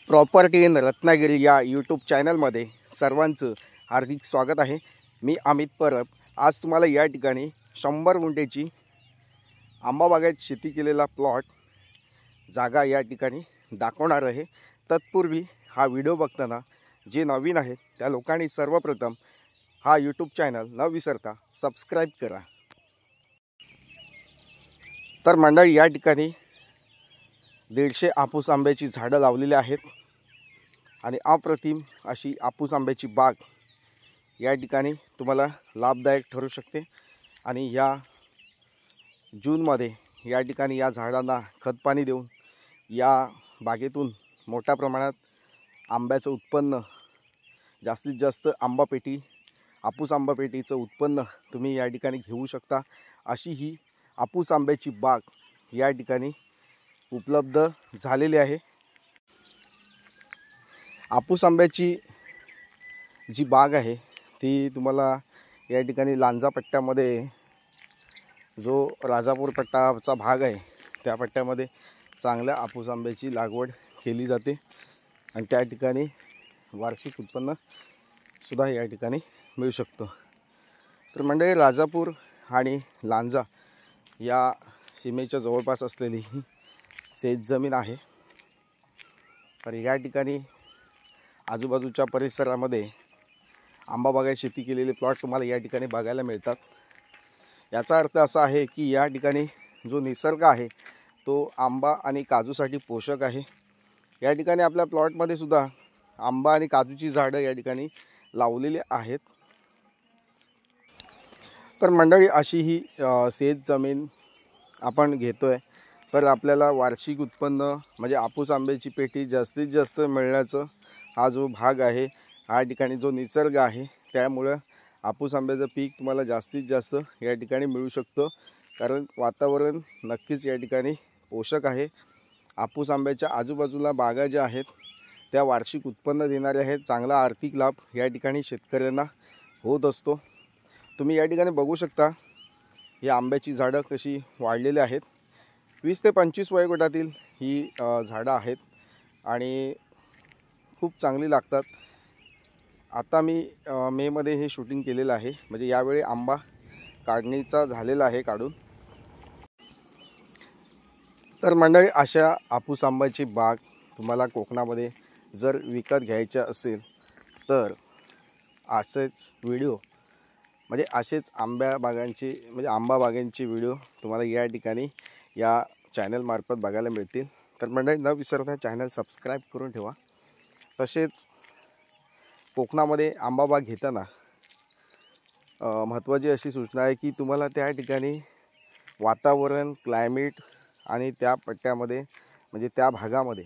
Property in Ratnagiri या YouTube चॅनलमध्ये सर्वांचं हार्दिक स्वागत आहे। मी अमित परब आज तुम्हाला या ठिकाणी 100 गुंठेची आंबा बागायत शेती केलेला प्लॉट जागा या ठिकाणी दाखवणार आहे। तत्पूर्वी हा व्हिडिओ बघताना जे नवीन आहेत त्या लोकांनी सर्वप्रथम हा यूट्यूब चॅनल न विसरता सबस्क्राइब करा। तर मंडळी या ठिकाणी 150 आपूस आंब्याची झाडं लावलेली आहेत आणि अप्रतिम अशी आपूस आंब्याची बाग या ठिकाणी तुम्हाला लाभदायक ठरू शकते। आणि या जूनमध्ये या ठिकाणी या झाडांना खत पाणी देऊन या बागेतून मोठ्या प्रमाणात आंब्याचं उत्पन्न जास्तीत जास्त आपूस आंबा पेटीचं उत्पन्न तुम्ही या ठिकाणी घेऊ शकता। अशी ही आपूस आंब्याची बाग या ठिकाणी उपलब्ध झालेली आहे। आपूस आंब्याची जी बाग आहे ती तुम्हाला या ठिकाणी लांजा पट्ट्यामध्ये जो राजापूर पट्टाचा भाग आहे त्या पट्ट्यामध्ये चांगल्या आपूस आंब्याची लागवड केली जाते आणि त्या ठिकाणी वार्षिक उत्पन्न सुद्धा या ठिकाणी मिळू शकतो। तर मंडळी राजापूर आणि लांजा या सीमेच्या जवळपास असलेली ही शेतजमीन आहे। तर या ठिकाणी आजूबाजूच्या परिसरामध्ये आंबा बागायत शेती केलेले प्लॉट तुम्हाला या ठिकाणी बघायला मिळतात। याचा अर्थ असा आहे की या ठिकाणी जो निसर्ग आहे तो आंबा आणि काजूसाठी पोषक आहे। या ठिकाणी आपल्या प्लॉटमध्ये सुद्धा आंबा आणि काजूची झाडं या ठिकाणी लावलेली आहेत। तर मंडळी अशी ही शेतजमीन आपण घेतोय तर आपल्याला वार्षिक उत्पन्न म्हणजे आपूस आंब्याची पेटी जास्तीत जास्त मिळण्याचं हा जो भाग आहे या ठिकाणी जो निसर्ग आहे त्यामुळं आपूस आंब्याचं पीक तुम्हाला जास्तीत जास्त या ठिकाणी मिळू शकतं। कारण वातावरण नक्कीच या ठिकाणी पोषक आहे। आपूस आंब्याच्या आजूबाजूला बागा ज्या आहेत त्या वार्षिक उत्पन्न देणाऱ्या आहेत। चांगला आर्थिक लाभ या ठिकाणी शेतकऱ्यांना होत असतो। तुम्ही या ठिकाणी बघू शकता ही आंब्याची झाडं कशी वाढलेली आहेत। 20 ते 25 वयोगटातील ही झाडं आहेत आणि खूप चांगली लागतात। आता मी मेमध्ये हे शूटिंग केलेलं आहे म्हणजे यावेळी आंबा काढणीचा झालेला आहे काढून। तर मंडळी अशा आपूस आंब्याची बाग तुम्हाला कोकणामध्ये जर विकत घ्यायच्या असेल तर असेच व्हिडिओ म्हणजे असेच आंबा बागांचे व्हिडिओ तुम्हाला या ठिकाणी या चॅनलमार्फत बघायला मिळतील। तर मंडळी न विसरता चॅनल सबस्क्राइब करून ठेवा। तसेच कोकणामध्ये आंबा बाग घेताना महत्त्वाची अशी सूचना आहे की तुम्हाला त्या ठिकाणी वातावरण क्लायमेट आणि त्या पट्ट्यामध्ये म्हणजे त्या भागामध्ये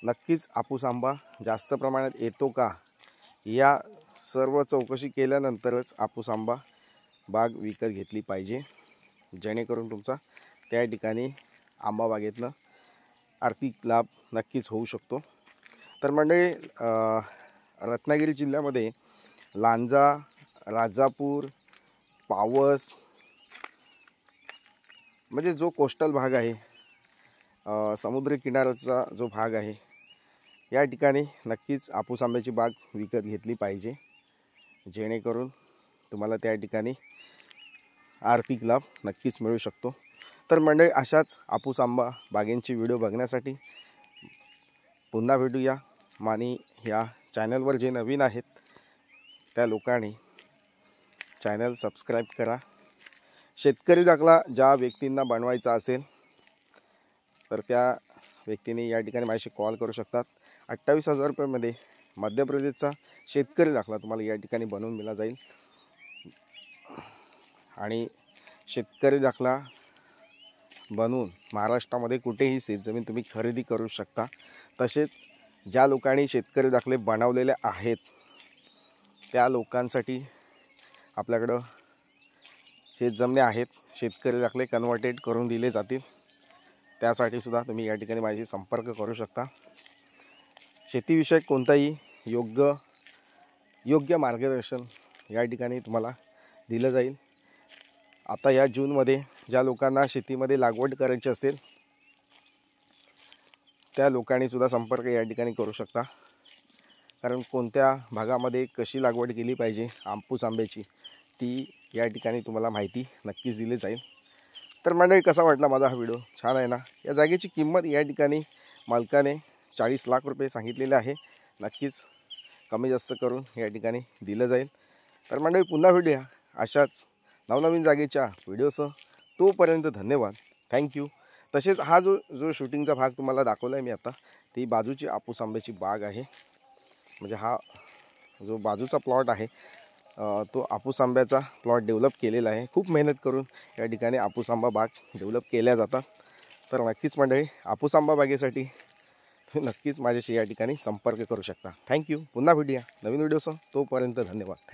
नक्कीच आपूस आंबा जास्त प्रमाणात येतो का या सर्व चौकशी केल्यानंतरच आपूस आंबा बाग विकत घेतली पाहिजे, जेणेकरून तुमचा त्या ठिकाणी आंबा बागेतनं आर्थिक लाभ नक्कीच होऊ शकतो। तर मंडळी रत्नागिरी जिल्ह्यामध्ये लांजा, राजापूर, पावस म्हणजे जो कोस्टल भाग आहे समुद्र किनाऱ्याचा जो भाग आहे या ठिकाणी नक्कीच आपूस आंब्याची बाग विकत घेतली पाहिजे, जेणेकरून तुम्हाला त्या ठिकाणी आर्थिक लाभ नक्कीच मिळू शकतो। तर मंडळी अशाच आपूस आंबा बागेंची व्हिडिओ बघण्यासाठी पुन्हा भेटूया। आणि या चॅनलवर जे नवीन आहेत त्या लोकांनी चॅनल सबस्क्राइब करा। शेतकरी दाखला ज्या व्यक्तींना बनवायचा असेल तर त्या व्यक्तींनी या ठिकाणी माझ्याशी कॉल करू शकतात। 28,000 रुपयामध्ये मध्य प्रदेशचा शेतकरी दाखला तुम्हाला या ठिकाणी बनवून दिला जाईल आणि शेतकरी दाखला बनवून महाराष्ट्रामध्ये कुठेही शेतजमीन तुम्ही खरेदी करू शकता। तसेच ज्या लोकांनी शेतकरी दाखले बनवलेले आहेत त्या लोकांसाठी आपल्याकडं शेतजमिनी आहेत, शेतकरी दाखले कन्वर्टेड करून दिले जातील, त्यासाठी सुद्धा तुम्ही या ठिकाणी माझ्याशी संपर्क करू शकता। शेतीविषयक कोणताही योग्य मार्गदर्शन या ठिकाणी तुम्हाला दिलं जाईल। आता या जूनमध्ये ज्या लोकांना शेतीमध्ये लागवड करायची असेल त्या लोकांनीसुद्धा संपर्क या ठिकाणी करू शकता, कारण कोणत्या भागामध्ये कशी लागवड केली पाहिजे हापूस आंब्याची ती या ठिकाणी तुम्हाला माहिती नक्कीच दिली जाईल. तर मंडळी, कसा वाटला माझा हा व्हिडिओ? छान आहे ना? या जागेची किंमत या ठिकाणी मालकाने 40 लाख रुपये सांगितलेले आहे. नक्कीच कमी जास्त करून या ठिकाणी दिलं जाईल. तर मंडळी, पुन्हा भेटूया अशाच नवनवीन जागेच्या व्हिडिओसह. तोपर्यंत धन्यवाद, थँक्यू. तसेच हा जो शूटिंगचा भाग तुम्हाला दाखवला आहे मी आता, ती बाजूची हापूस आंब्याची बाग आहे. म्हणजे हा जो बाजूचा प्लॉट आहे तो हापूस आंब्याचा प्लॉट डेव्हलप केलेला आहे. खूप मेहनत करून या ठिकाणी हापूस आंबा बाग डेव्हलप केल्या जातात. तर नक्कीच मंडळी, हापूस आंबा बागेसाठी नक्कीच माझ्याशी या ठिकाणी संपर्क करू शकता. थँक्यू. पुन्हा भेटूया नवीन व्हिडिओसह. तोपर्यंत धन्यवाद.